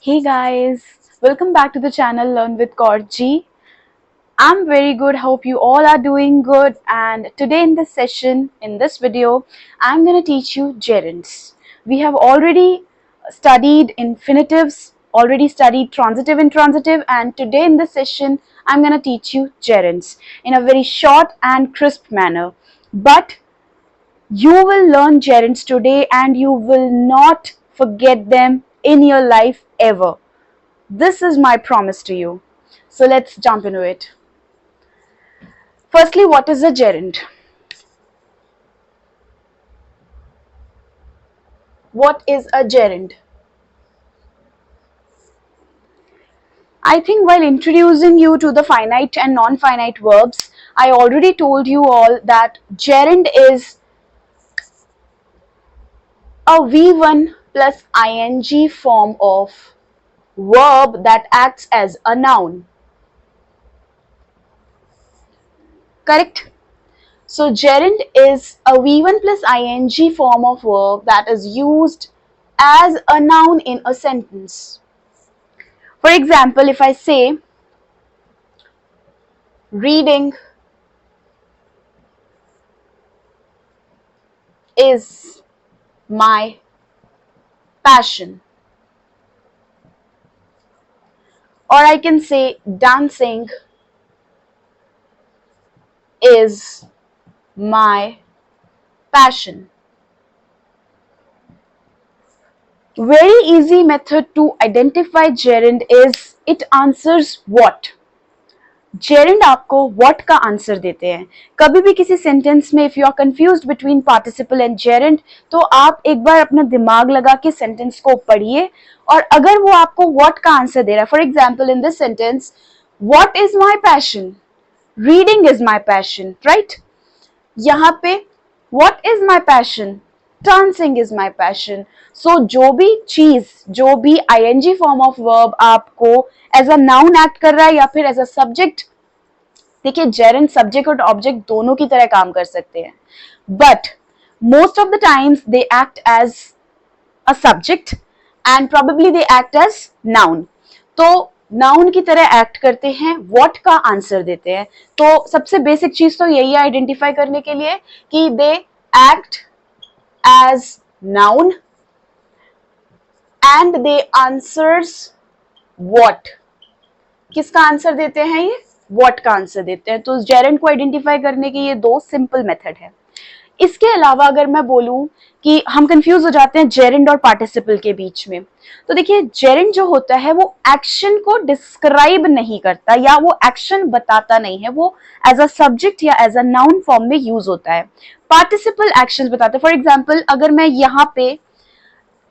Hey guys, welcome back to the channel Learn with Kaur I'm very good. Hope you all are doing good. And today in this session, in this video, I'm going to teach you gerunds. We have already studied infinitives, already studied transitive, intransitive, and today in this session, I'm going to teach you gerunds in a very short and crisp manner. But you will learn gerunds today and you will not forget them in your life ever. This is my promise to you. So let's jump into it. Firstly, what is a gerund? What is a gerund? I think while introducing you to the finite and non-finite verbs, I already told you all that gerund is a V1 plus ing form of verb that acts as a noun. Correct? So gerund is a V1 plus ing form of verb that is used as a noun in a sentence. For example, if I say reading is my passion, or I can say dancing is my passion. Very easy method to identify gerund is it answers what. Gerund आपको what का answer देते हैं. कभी भी किसी sentence में if you are confused between participle and gerund तो आप एक बार अपना दिमाग लगा के सेंटेंस को पढ़िए और अगर वो आपको व्हाट का आंसर दे रहा है, for example in this sentence what is my passion, reading is my passion, right. यहाँ पे what is my passion, dancing is my passion. So जो भी चीज, जो भी आईएनजी फॉर्म ऑफ वर्ब आपको एज अ नाउन एक्ट कर रहा है या फिर एज अ सब्जेक्ट, देखिए जेरेंड सब्जेक्ट और ऑब्जेक्ट दोनों की तरह काम कर सकते हैं, but most of the times they act as a subject and probably they act as noun. तो नाउन की तरह एक्ट करते हैं, व्हाट का आंसर देते हैं. तो सबसे बेसिक चीज तो यही है आइडेंटिफाई करने के लिए कि they act as noun and they answers what. किसका आंसर देते हैं ये? व्हाट का आंसर देते हैं. तो जेरेंड को आइडेंटिफाई करने के ये दो सिंपल मेथड है. इसके अलावा अगर मैं बोलूं कि हम कंफ्यूज हो जाते हैं जेरेंड और पार्टिसिपल के बीच में, तो देखिए जेरेंड जो होता है वो एक्शन को डिस्क्राइब नहीं करता या वो एक्शन बताता नहीं है, वो एज अ सब्जेक्ट या एज अ नाउन फॉर्म में यूज होता है. पार्टिसिपल एक्शंस बताते हैं. फॉर एग्जांपल अगर मैं यहाँ पे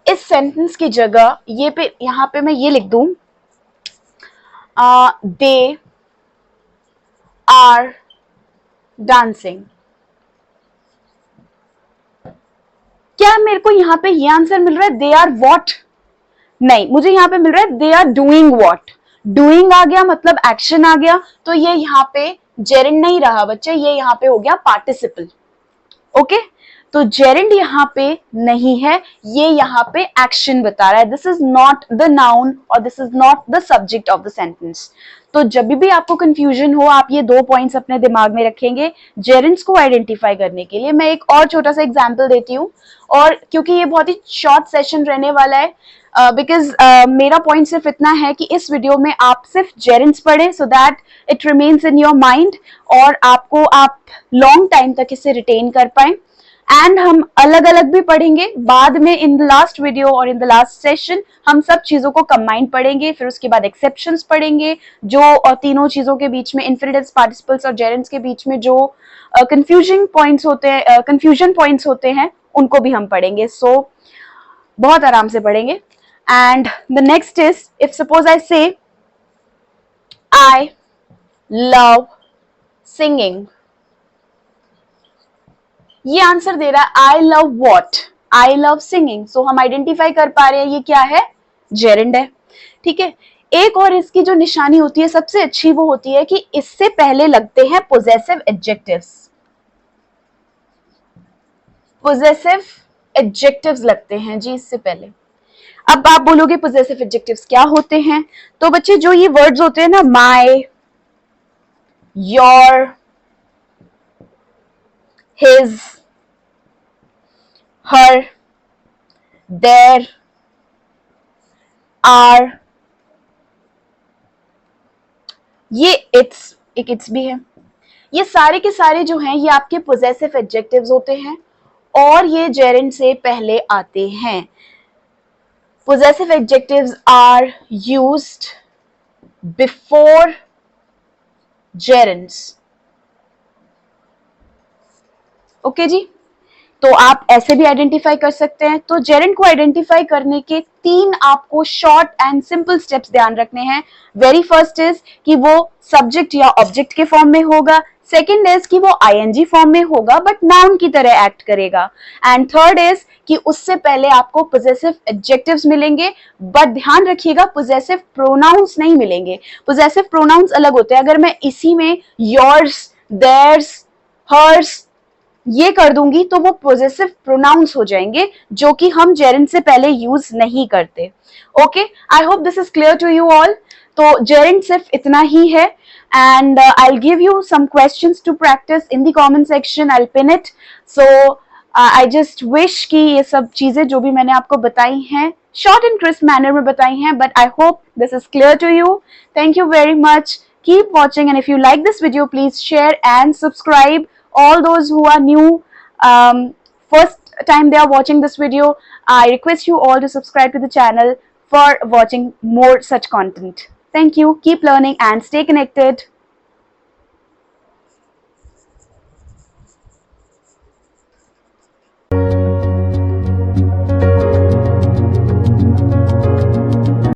इस सेंटेंस की जगह यहाँ पे मैं ये लिख दूं दे आर डांसिंग, क्या मेरे को यहाँ पे ये आंसर मिल रहा है दे आर व्हाट? नहीं, मुझे यहाँ पे मिल रहा है they are doing what. Doing आ गया मतलब एक्शन आ गया, तो ये यहाँ पे जेरेंड नहीं रहा बच्चे, ये यहाँ पे हो गया पार्टिसिपल. ओके, तो जेरेंड यहाँ पे नहीं है, ये यहाँ पे एक्शन बता रहा है. This is not the noun और this is not the subject of the sentence. तो जब भी आपको कंफ्यूजन हो आप ये दो पॉइंट्स अपने दिमाग में रखेंगे जेरेंड्स को आइडेंटिफाई करने के लिए. मैं एक और छोटा सा एग्जांपल देती हूँ, और क्योंकि ये बहुत ही शॉर्ट सेशन रहने वाला है, बिकॉज मेरा पॉइंट सिर्फ इतना है कि इस वीडियो में आप सिर्फ जेरेंड्स पढ़ें so that it remains in your mind और आपको आप लॉन्ग टाइम तक इसे रिटेन कर पाए. एंड हम अलग अलग भी पढ़ेंगे बाद में इन द लास्ट वीडियो और इन द लास्ट सेशन हम सब चीजों को कंबाइन पढ़ेंगे. फिर उसके बाद एक्सेप्शंस पढ़ेंगे, जो तीनों चीजों के बीच में इन्फिनिटिव्स, पार्टिसिपल्स और जेरेंड्स के बीच में जो कंफ्यूजन पॉइंट्स होते हैं उनको भी हम पढ़ेंगे. सो बहुत आराम से पढ़ेंगे. And the next is if suppose I say I love singing, ये आंसर दे रहा है I love what, I love singing. So हम आइडेंटिफाई कर पा रहे हैं ये क्या है, जेरेंड है. ठीक है, एक और इसकी जो निशानी होती है सबसे अच्छी वो होती है कि इससे पहले लगते हैं पोजेसिव एडजेक्टिव्स. पोजेसिव एडजेक्टिव्स लगते हैं जी इससे पहले. अब आप बोलोगे पोजेसिव एडजेक्टिव्स क्या होते हैं? तो बच्चे जो ये वर्ड्स होते हैं ना, my, your, his, her, their, our, ये इट्स, एक इट्स भी है, ये सारे के सारे जो हैं ये आपके पोजेसिव एडजेक्टिव्स होते हैं और ये जेरेंड से पहले आते हैं. Possessive adjectives are used before gerunds. Okay जी, तो आप ऐसे भी आइडेंटिफाई कर सकते हैं. तो जेरेंड को आइडेंटिफाई करने के 3 आपको शॉर्ट एंड सिंपल स्टेप्स ध्यान रखने हैं. वेरी फर्स्ट इज कि वो सब्जेक्ट या ऑब्जेक्ट के फॉर्म में होगा. सेकेंड इज कि वो आईएनजी फॉर्म में होगा बट नाउन की तरह एक्ट करेगा. एंड थर्ड इज कि उससे पहले आपको पोजेसिव एडजेक्टिव्स मिलेंगे बट ध्यान रखिएगा पोजेसिव प्रोनाउंस नहीं मिलेंगे. पोजेसिव प्रोनाउंस अलग होते हैं. अगर मैं इसी में योर्स, देयर्स, हर्स ये कर दूंगी तो वो पोजेसिव प्रोनाउंस हो जाएंगे जो कि हम जेरेंड से पहले यूज नहीं करते. Okay, I hope this is clear to you all. तो जेरेंड सिर्फ इतना ही है and I'll give you some questions to practice in the comment section. I'll pin it. So I just wish कि ये सब चीजें जो भी मैंने आपको बताई हैं short and crisp manner में बताई हैं, but I hope this is clear to you. Thank you very much. Keep watching, and if you like this video, please share and subscribe. All those who are new, first time they are watching this video, I request you all to subscribe to the channel for watching more such content. Thank you. Keep learning and stay connected.